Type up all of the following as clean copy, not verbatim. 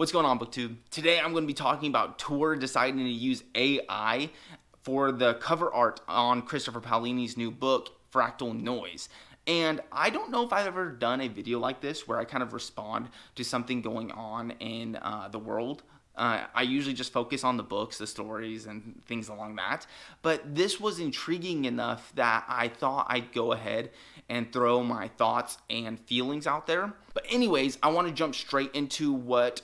What's going on, BookTube? Today I'm going to be talking about TOR deciding to use AI for the cover art on Christopher Paolini's new book, Fractal Noise. And I don't know if I've ever done a video like this where I kind of respond to something going on in the world. I usually just focus on the books, the stories, and things along that. But this was intriguing enough that I thought I'd go ahead and throw my thoughts and feelings out there. But anyways, I want to jump straight into what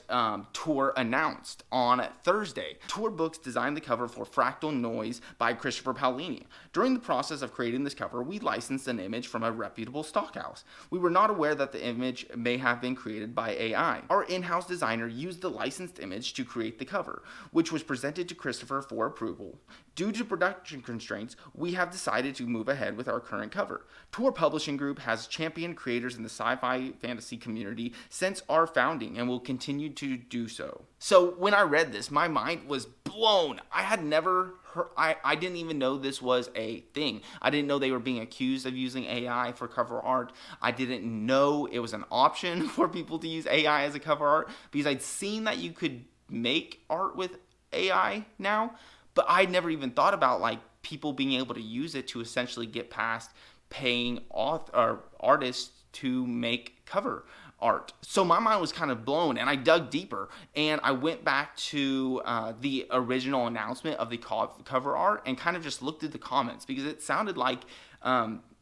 TOR announced on Thursday. TOR Books designed the cover for Fractal Noise by Christopher Paolini. During the process of creating this cover, we licensed an image from a reputable stockhouse. We were not aware that the image may have been created by AI. Our in-house designer used the licensed image to create the cover, which was presented to Christopher for approval. Due to production constraints, we have decided to move ahead with our current cover. TOR Publishing Group has championed creators in the sci-fi fantasy community since our founding and will continue to do so. So when I read this, my mind was blown. I had never heard, I didn't even know this was a thing. I didn't know they were being accused of using AI for cover art. I didn't know it was an option for people to use AI as a cover art because I'd seen that you could make art with AI now, but I'd never even thought about like people being able to use it to essentially get past paying artists to make cover art. So my mind was kind of blown, and I dug deeper, and I went back to the original announcement of the cover art and kind of just looked at the comments because it sounded like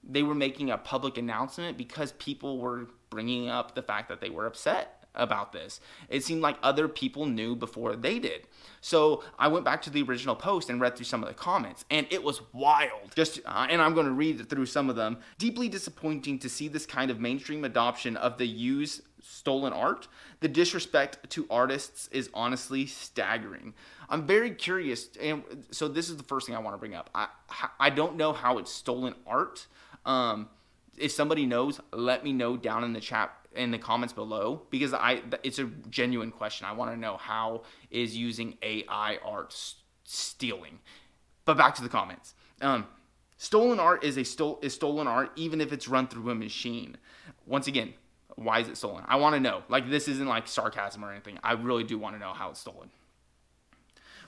they were making a public announcement because people were bringing up the fact that they were upset about this. It seemed like other people knew before they did. So I went back to the original post and read through some of the comments, and it was wild. And I'm going to read through some of them. Deeply disappointing to see this kind of mainstream adoption of the use stolen art. The disrespect to artists is honestly staggering. I'm very curious, and so this is the first thing I want to bring up. I don't know how it's stolen art. If somebody knows, let me know down in the chat in the comments below, because it's a genuine question. I want to know how is using AI art stealing. But back to the comments. Stolen art is stolen art even if it's run through a machine. Once again, why is it stolen? I want to know. Like, this isn't like sarcasm or anything. I really do want to know how it's stolen.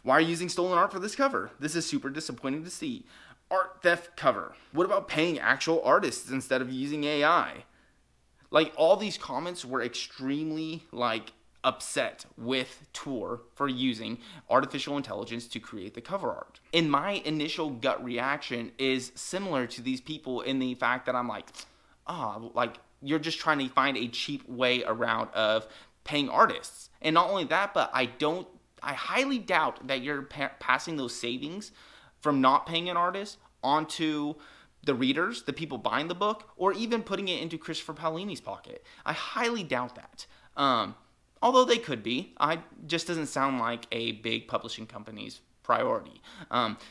Why are you using stolen art for this cover? This is super disappointing to see. Art theft cover. What about paying actual artists instead of using AI? Like, all these comments were extremely upset with TOR for using artificial intelligence to create the cover art. And my initial gut reaction is similar to these people in the fact that I'm like, you're just trying to find a cheap way around of paying artists. And not only that, but I highly doubt that you're passing those savings from not paying an artist onto the readers, the people buying the book, or even putting it into Christopher Paolini's pocket. I highly doubt that. Although they could be. It just doesn't sound like a big publishing company's priority.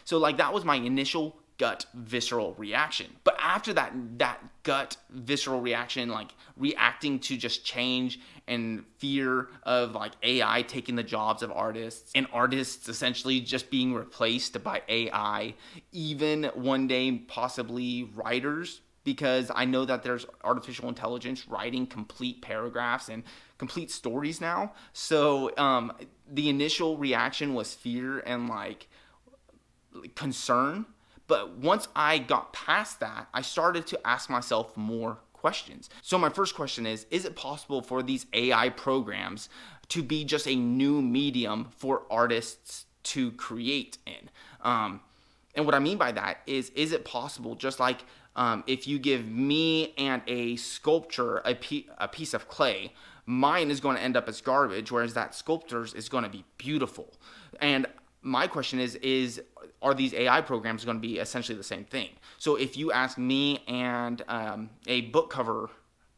So that was my initial gut visceral reaction. But after that gut visceral reaction, reacting to just change and fear of AI taking the jobs of artists and artists essentially just being replaced by AI, even one day possibly writers, because I know that there's artificial intelligence writing complete paragraphs and complete stories now. So the initial reaction was fear and concern. But once I got past that, I started to ask myself more questions. So my first question is it possible for these AI programs to be just a new medium for artists to create in? And what I mean by that is it possible, just like if you give me and a sculptor a piece of clay, mine is going to end up as garbage, whereas that sculptor's is going to be beautiful. And my question is are these AI programs going to be essentially the same thing? So if you ask me and a book cover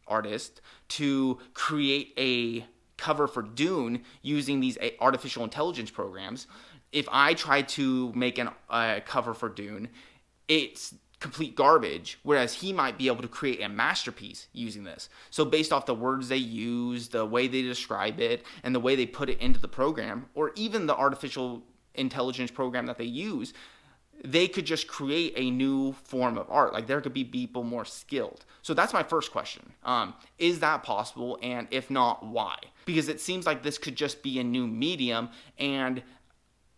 artist to create a cover for Dune using these artificial intelligence programs, if I try to make a cover for Dune, it's complete garbage, whereas he might be able to create a masterpiece using this. So based off the words they use, the way they describe it, and the way they put it into the program, or even the artificial intelligence program that they use, they could just create a new form of art. Like there could be people more skilled. So that's my first question. Is that possible? And if not, why? Because it seems like this could just be a new medium, and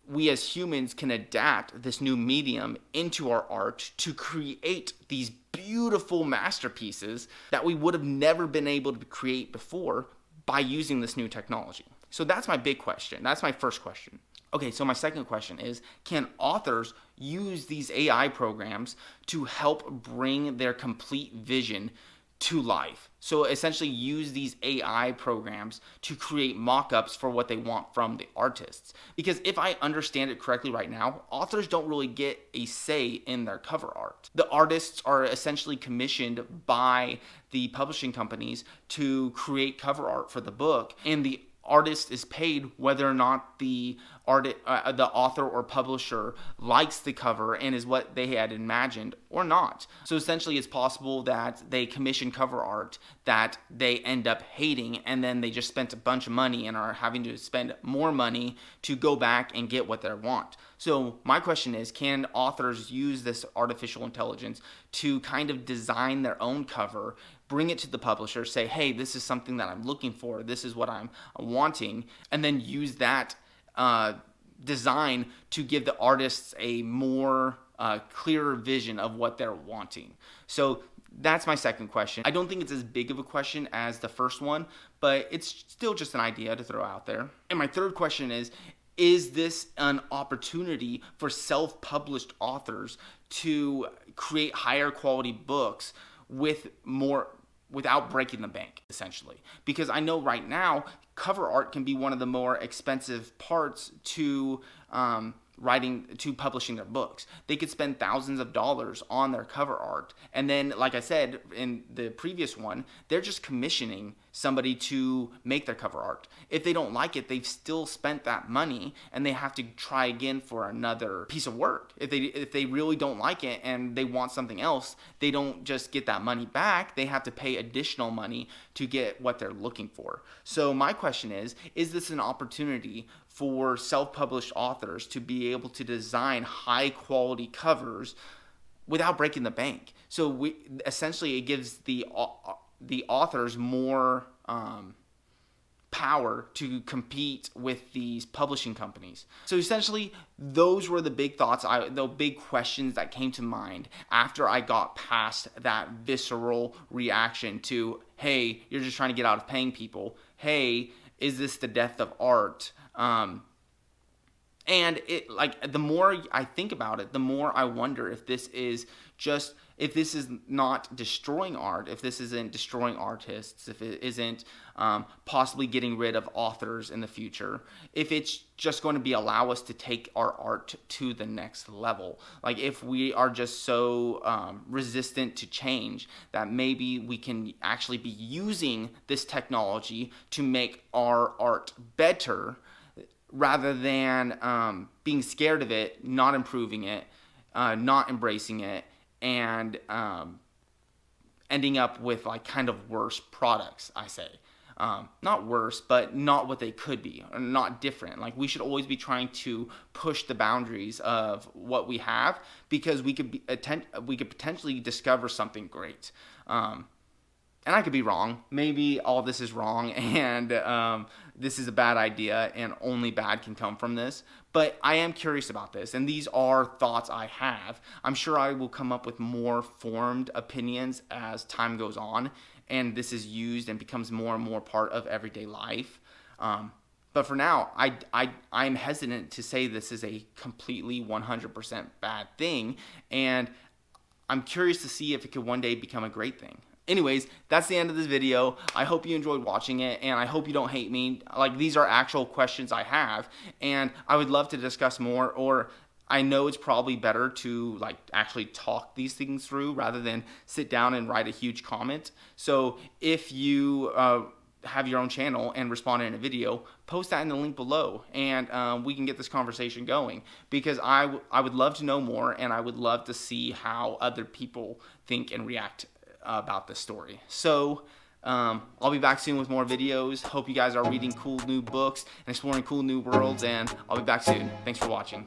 we as humans can adapt this new medium into our art to create these beautiful masterpieces that we would have never been able to create before by using this new technology. So that's my big question. That's my first question. Okay, so my second question is, can authors use these AI programs to help bring their complete vision to life? So essentially use these AI programs to create mock-ups for what they want from the artists. Because if I understand it correctly right now, authors don't really get a say in their cover art. The artists are essentially commissioned by the publishing companies to create cover art for the book, and the artist is paid whether or not the author or publisher likes the cover and is what they had imagined or not. So essentially it's possible that they commission cover art that they end up hating, and then they just spent a bunch of money and are having to spend more money to go back and get what they want. So my question is, can authors use this artificial intelligence to kind of design their own cover, bring it to the publisher, say, hey, this is something that I'm looking for, this is what I'm wanting, and then use that design to give the artists a more clearer vision of what they're wanting? So that's my second question. I don't think it's as big of a question as the first one, but it's still just an idea to throw out there. And my third question is this an opportunity for self-published authors to create higher quality books without breaking the bank, essentially? Because I know right now, cover art can be one of the more expensive parts to publishing their books. They could spend thousands of dollars on their cover art, and then, like I said in the previous one, they're just commissioning somebody to make their cover art. If they don't like it, they've still spent that money, and they have to try again for another piece of work. If they really don't like it and they want something else, they don't just get that money back. They have to pay additional money to get what they're looking for. So my question is this an opportunity for self-published authors to be able to design high-quality covers without breaking the bank? So essentially it gives the authors more power to compete with these publishing companies. So essentially, those were the big thoughts, the big questions that came to mind after I got past that visceral reaction to, hey, you're just trying to get out of paying people. Hey, is this the death of art? And the more I think about it, the more I wonder if this is not destroying art, if this isn't destroying artists, if it isn't possibly getting rid of authors in the future, if it's just going to be allow us to take our art to the next level. Like if we are just so resistant to change that maybe we can actually be using this technology to make our art better, rather than being scared of it, not improving it, not embracing it, and ending up with like kind of worse products, I say. Not worse, but not what they could be, or not different. Like we should always be trying to push the boundaries of what we have, because we could potentially discover something great. And I could be wrong. Maybe all this is wrong, and this is a bad idea, and only bad can come from this. But I am curious about this, and these are thoughts I have. I'm sure I will come up with more formed opinions as time goes on, and this is used and becomes more and more part of everyday life. But for now, I'm hesitant to say this is a completely 100% bad thing, and I'm curious to see if it could one day become a great thing. Anyways, that's the end of this video. I hope you enjoyed watching it, and I hope you don't hate me. Like, these are actual questions I have, and I would love to discuss more, or I know it's probably better to like actually talk these things through rather than sit down and write a huge comment. So if you have your own channel and respond in a video, post that in the link below, and we can get this conversation going, because I would love to know more, and I would love to see how other people think and react about this story. So I'll be back soon with more videos. Hope you guys are reading cool new books and exploring cool new worlds, and I'll be back soon. Thanks for watching.